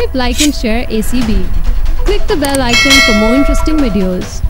Subscribe, like and share ACB. Click the bell icon for more interesting videos.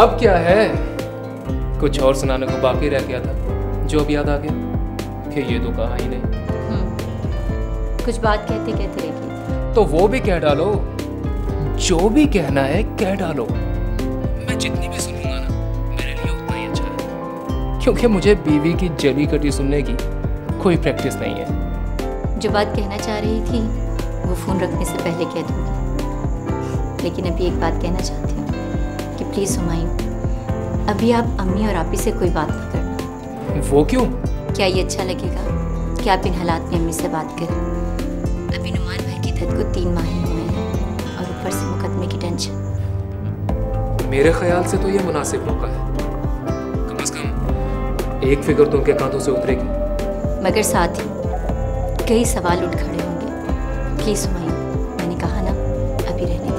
अब क्या है, कुछ और सुनाने को बाकी रह गया था जो अब याद आ गया कि ये तो कहा ही नहीं। कुछ बात कहते कहते रह गई तो वो भी कह डालो, जो भी कहना है कह डालो। मैं जितनी भी सुनूंगा ना मेरे लिए उतना ही अच्छा है, क्योंकि मुझे बीवी की जली कटी सुनने की कोई प्रैक्टिस नहीं है। जो बात कहना चाह रही थी वो फ़ोन रखने से पहले कह दूंगी, लेकिन अभी एक बात कहना चाहती हूँ कि प्लीज़ हुमायूं, अभी आप अम्मी और आपी से कोई बात नहीं करना। वो क्यों? क्या ये अच्छा लगेगा कि आप इन हालात में अम्मी से बात करें? अभी नुमान भाई की दर्द को 3 माह ही हुए हैं और ऊपर से मुकदमे की टेंशन। मेरे ख्याल से तो ये मुनासिब मौका है, कम से कम एक फिक्र तो उनके कांधों से उतरेगी। मगर साथ ही कई सवाल उठ खड़े होंगे। प्लीज़ हुमायूं, मैंने कहा ना, अभी रहने दें।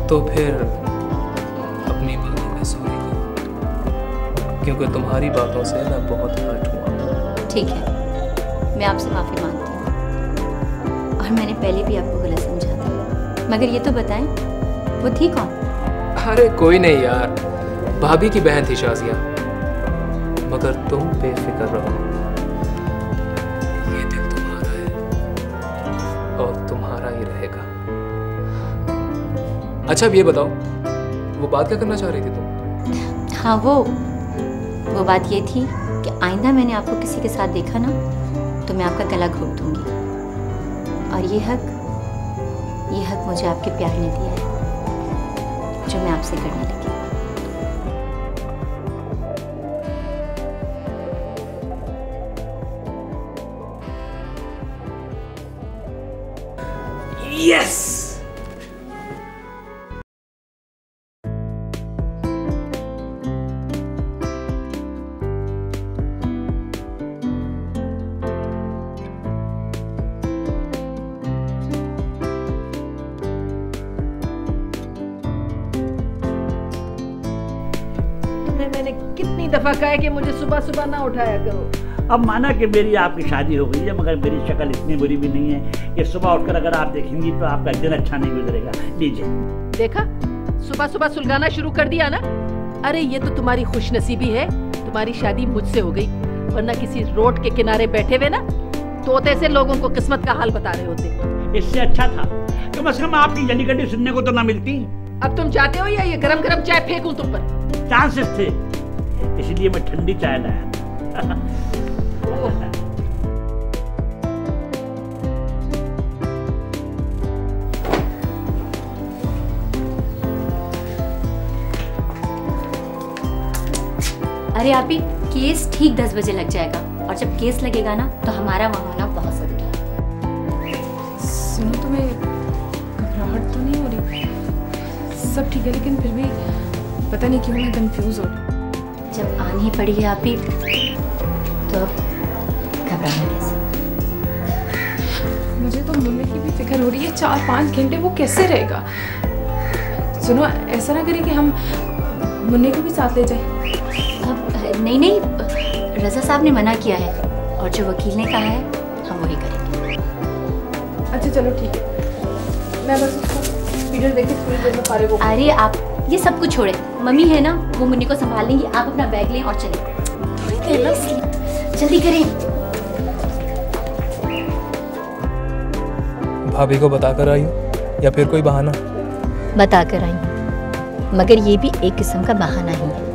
तो फिर अपनी बातों में सॉरी करो, क्योंकि तुम्हारी बातों से मैं बहुत हर्ट हुआ। ठीक है, मैं आपसे माफ़ी मांगती हूँ, और मैंने पहले भी आपको गलत समझा था। मगर ये तो बताएं, वो थी कौन? अरे कोई नहीं यार, भाभी की बहन थी शाजिया। मगर तुम बेफिक्र रहो, ये दिल तुम्हारा है और तुम्हारा ही रहेगा। अच्छा अब ये बताओ, वो बात क्या करना चाह रही थी तुम? हाँ, वो बात ये थी कि आइंदा मैंने आपको किसी के साथ देखा ना तो मैं आपका गला घोट दूंगी, और ये हक मुझे आपके प्यार ने दिया है जो मैं आपसे करने लगी। यस! मैंने कितनी दफा कहा है कि मुझे सुबह सुबह ना उठाया करो। अब माना कि मेरी आपकी शादी हो गई है, मगर मेरी शक्ल इतनी बुरी भी नहीं है कि सुबह उठकर अगर आप देखेंगी तो आपका दिन अच्छा नहीं गुजरेगा। लीजिए। देखा, सुबह सुबह सुलगाना शुरू कर दिया ना। अरे ये तो तुम्हारी खुशनसीबी है, तुम्हारी शादी मुझसे हो गई, वरना किसी रोड के किनारे बैठे हुए ना तोते से लोगों को किस्मत का हाल बता रहे होते। इससे अच्छा था कम से कम आपकी जली कटी सुनने को तो ना मिलती। अब तुम चाहते हो या ये गरम गरम चाय फेंकूं तुम पर? चांसेस थे, इसलिए मैं ठंडी चाय लाया। अरे आपी, केस ठीक 10 बजे लग जाएगा, और जब केस लगेगा ना तो हमारा वहाँ होना बहुत जरूरी है। सुनो, तुम्हें घबराहट तो नहीं हो रही? सब ठीक है, लेकिन फिर भी पता नहीं क्यों मैं कंफ्यूज हो रही। जब आनी ही पड़ी है आपी तो घबराना कैसे? मुझे तो मुन्ने की भी फिक्र हो रही है। 4-5 घंटे वो कैसे रहेगा? सुनो, ऐसा ना करें कि हम मुन्ने को भी साथ ले जाएं। नहीं, रजा साहब ने मना किया है, और जो वकील ने कहा है हम वही करेंगे। अच्छा चलो ठीक है, मैं बस उसको पीरियड देख के थोड़ी देर में फारिग हो। अरे आप ये सब कुछ छोड़े, मम्मी है ना, वो मुन्नी को संभाल लेंगी। आप अपना बैग लें और चलें। जल्दी करें। भाभी को बता कर आई हो या फिर कोई बहाना? बता कर आई हूँ, मगर ये भी एक किस्म का बहाना ही है।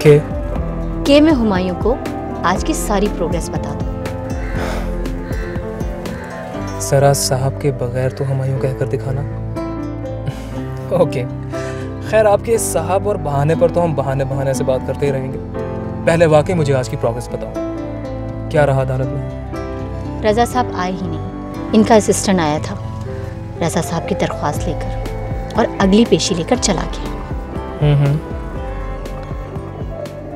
के? कि मैं हुमायूं को आज की सारी प्रोग्रेस बता दूं। सरा साहब के बगैर तो हुमायूं कहकर दिखाना। ओके, खैर आपके साहब और बहाने पर तो हम बहाने से बात करते ही रहेंगे। पहले वाकई मुझे आज की प्रोग्रेस बताओ, क्या रहा अदालत में? रजा साहब आए ही नहीं, इनका असिस्टेंट आया था रजा साहब की दरख्वास्त लेकर और अगली पेशी लेकर चला गया।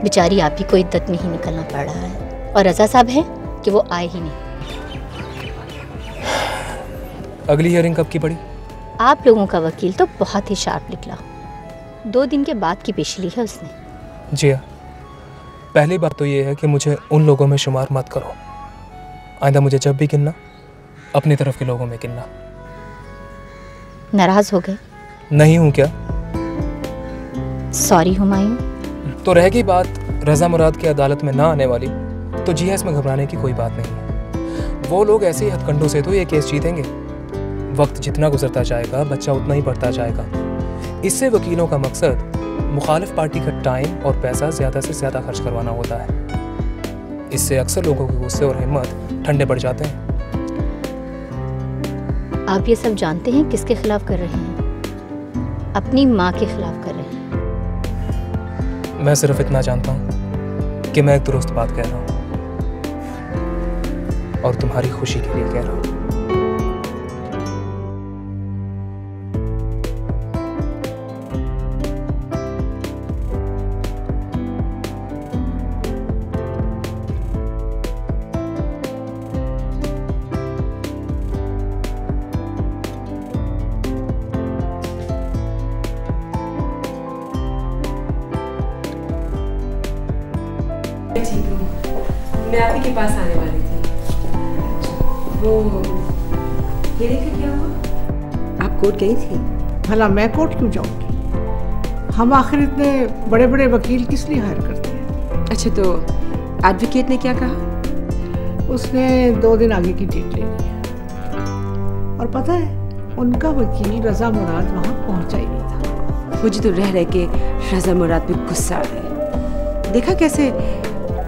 बेचारी आप ही को इद्दत में ही निकलना पड़ रहा है और रजा साहब है कि वो आए ही नहीं। अगली हियरिंग कब की पड़ी? आप लोगों का वकील तो बहुत ही शार्प निकला, 2 दिन के बाद की पेशी ली है उसने। जी हाँ, पहली बात तो ये है कि मुझे उन लोगों में शुमार मत करो। आइंदा मुझे जब भी गिनना, अपनी तरफ के लोगों में गिनना। नाराज हो गए? नहीं हूँ क्या? सॉरी हुमायूं। तो रह गई बात रजा मुराद की अदालत में ना आने वाली, तो जी हाँ, इसमें घबराने की कोई बात नहीं है। वो लोग ऐसे ही हथकंडों से तो ये केस जीतेंगे। वक्त जितना गुजरता जाएगा बच्चा उतना ही बढ़ता जाएगा। इससे वकीलों का मकसद मुखालिफ पार्टी का टाइम और पैसा ज़्यादा से ज़्यादा खर्च करवाना होता है। इससे अक्सर लोगों के गुस्से और हिम्मत ठंडे पड़ जाते हैं। आप ये सब जानते हैं किसके खिलाफ कर रहे हैं? अपनी माँ के खिलाफ कर रहे हैं। मैं सिर्फ इतना जानता हूँ कि मैं एक दुरुस्त बात कह रहा हूँ और तुम्हारी खुशी के लिए कह रहा हूँ। ठीक हूँ, मैं आप ही के पास आने वाली थी। वो ये देखिए क्या हुआ? आप कोर्ट गई थी? भला मैं कोर्ट क्यों जाऊंगी? हम आखिर इतने बड़े बड़े वकील किस लिए हायर करते हैं? अच्छा, तो एडवोकेट ने क्या कहा? उसने 2 दिन आगे की डेट ले ली है। और पता है, उनका वकील रजा मुराद वहाँ पहुँचा ही नहीं था। मुझे तो रह रह के रजा मुराद पे गुस्सा आ रहा है। देखा कैसे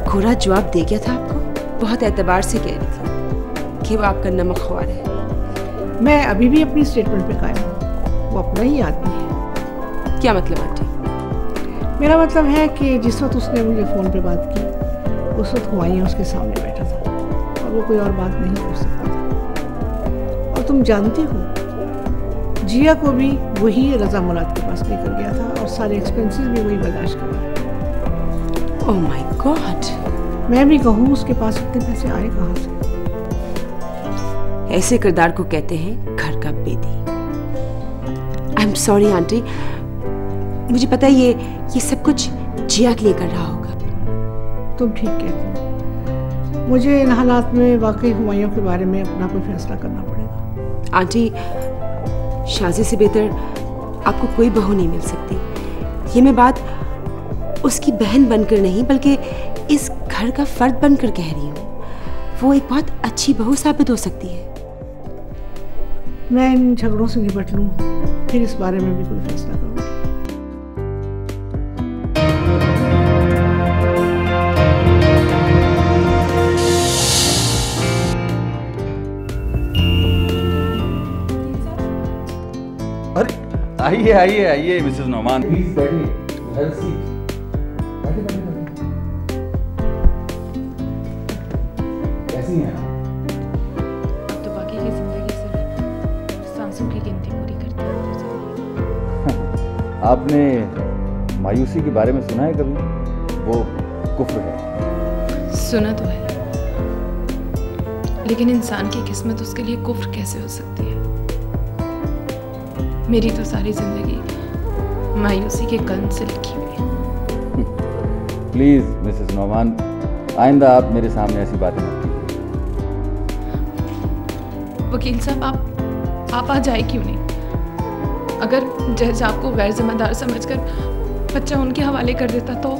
कोरा जवाब दे गया था आपको। बहुत एतबार से कह रही थी कि वो आपका नमक ख्वार है। मैं अभी भी अपनी स्टेटमेंट पे कायम हूँ, वो अपना ही आदमी है। क्या मतलब आंटी? मेरा मतलब है कि जिस वक्त उसने मुझे फ़ोन पे बात की, उस वक्त हुमायूं उसके सामने बैठा था और वो कोई और बात नहीं कर सकता था। और तुम जानते हो, जिया को भी वही रजा मुराद के पास लेकर गया था और सारे एक्सपेंसेस भी वही बर्दाश्त कर रहा है। Oh my God! मैं भी कहूँ, उसके पास इतने पैसे आए कहाँ से? ऐसे किरदार को कहते हैं घर का Bedi. I am sorry aunty, मुझे पता है ये सब कुछ जिया के लिए कर रहा होगा। तुम ठीक कहती हो। मुझे इन हालात में वाकई हुमायूं के बारे में अपना कोई फैसला करना पड़ेगा। आंटी, शाजी से बेहतर आपको कोई बहू नहीं मिल सकती। ये मैं बात उसकी बहन बनकर नहीं, बल्कि इस घर का फर्द बनकर कह रही हूँ। वो एक बहुत अच्छी बहू साबित हो सकती है। मैं इन झगड़ों से निपट लूँ, फिर इस बारे में भी कोई फैसला करूँगी। अरे आइए आइए आइए मिसेस नोमान, प्लीज बैठिए, हैव अ सीट। कैसी हैं आप? अब तो बाकी की जिंदगी सिर्फ सांसों की गिनती पूरी करती है। आपने मायूसी के बारे में सुना है कभी? वो कुफ्र है। सुना तो है, लेकिन इंसान की किस्मत उसके लिए कुफ्र कैसे हो सकती है? मेरी तो सारी जिंदगी मायूसी के कलम से लिखी हुई है। प्लीज मिसेस नोमान, आइंदा आप मेरे सामने ऐसी बातें मत कीजिए। वकील साहब, आप आज आए क्यों नहीं? अगर जज आपको गैर जिम्मेदार समझकर बच्चा उनके हवाले कर देता तो?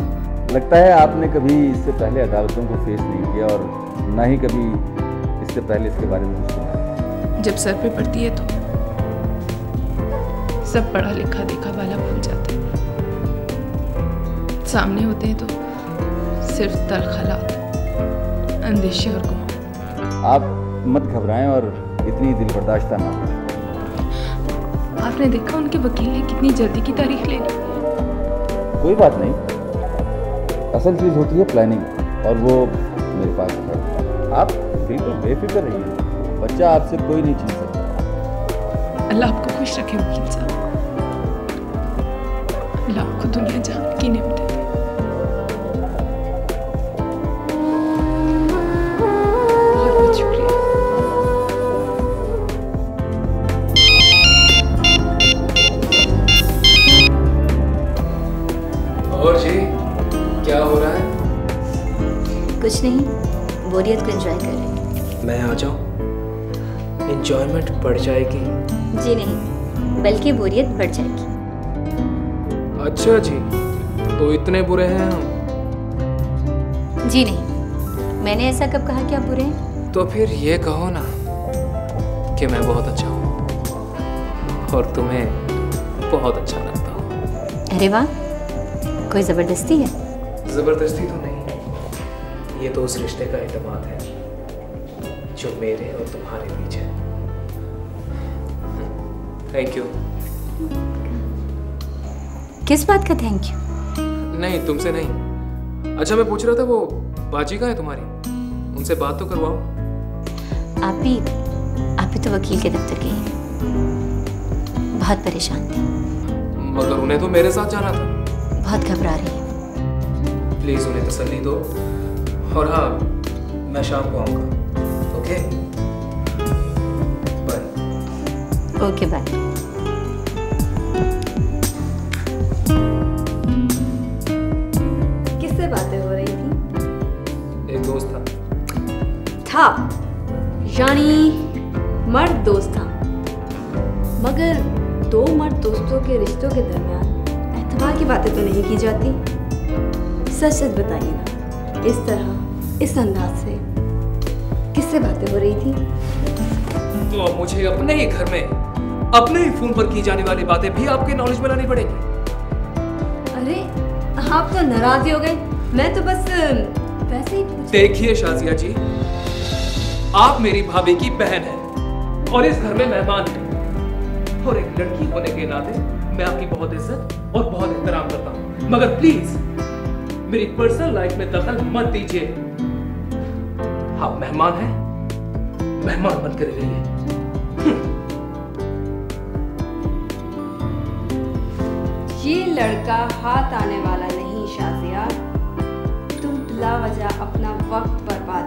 लगता है आपने कभी इससे पहले अदालतों को फेस नहीं किया और ना ही कभी इससे पहले इसके बारे में सुना। जब सर पे पड़ती है तो सब पढ़ा लिखा देखा वाला भूल जाते हैं, सामने होते हैं तो सिर्फ तल्ख हालात, अंदेशे और गुमान। आप मत घबराएं और इतनी दिल बर्दाश्ता ना हो। आपने देखा उनके वकील ने कितनी जल्दी की तारीख ले ली। कोई बात नहीं, असल चीज़ होती है प्लानिंग, और वो मेरे पास है। आप बिल्कुल बेफिक्र रहिए, बच्चा आपसे कोई नहीं छीन सकता। अल्लाह आपको खुश रखे वकील साहब। अल्लाह आपको दुनिया जहान की नेमतें दे। बहुत बहुत शुक्रिया। और जी क्या हो रहा है? कुछ नहीं, बोरियत को एंजॉय कर रहे हैं। मैं आ जाऊं? एंजॉयमेंट बढ़ जाएगी? जी नहीं, बल्कि बोरियत बढ़ जाएगी। अच्छा जी, तो इतने बुरे हैं हम? जी नहीं, मैंने ऐसा कब कहा कि आप बुरे हैं? तो फिर ये कहो ना कि मैं बहुत अच्छा हूँ और तुम्हें बहुत अच्छा लगता हूँ। अरे वाह, कोई ज़बरदस्ती है? जबरदस्ती तो नहीं, ये तो उस रिश्ते का एतमाद है जो मेरे और तुम्हारे बीच है। Thank you. किस बात का थैंक यू? नहीं, तुमसे नहीं। अच्छा, मैं पूछ रहा था वो बाजी कहाँ है तुम्हारी? उनसे बात तो करवाओ। आप भी तो वकील के दफ्तर गई हैं। बहुत परेशान थी। मगर उन्हें तो मेरे साथ जाना था। बहुत घबरा रही है। प्लीज उन्हें तसल्ली दो। और हाँ, मैं शाम को आऊँगा। Okay bye. Okay bye. किससे बातें हो रही थी? एक दोस्त था, यानी मर्द दोस्त था। मगर दो मर्द दोस्तों के रिश्तों के दरमियान एतबार की बातें तो नहीं की जाती। सच सच बताइए ना, इस तरह, इस अंदाज से किससे बातें हो रही थी? तो अब मुझे अपने ही घर में अपने ही फोन पर की जाने वाली बातें भी आपके नॉलेज में लानी पड़ेगी। अरे आप तो नाराज ही हो गए। मैं तो बस वैसे ही देखिए शाजिया जी, आप मेरी भाभी की बहन हैं और इस घर में मेहमान हैं, और एक लड़की होने के नाते मैं आपकी बहुत इज्जत और बहुत एहतराम करता हूँ। मगर प्लीज मेरी पर्सनल लाइफ में दखल मत दीजिए। आप मेहमान हैं, मेहमान बन कर रहिए। ये लड़का हाथ आने वाला नहीं शाजिया। तुम बिला वजह अपना वक्त बर्बाद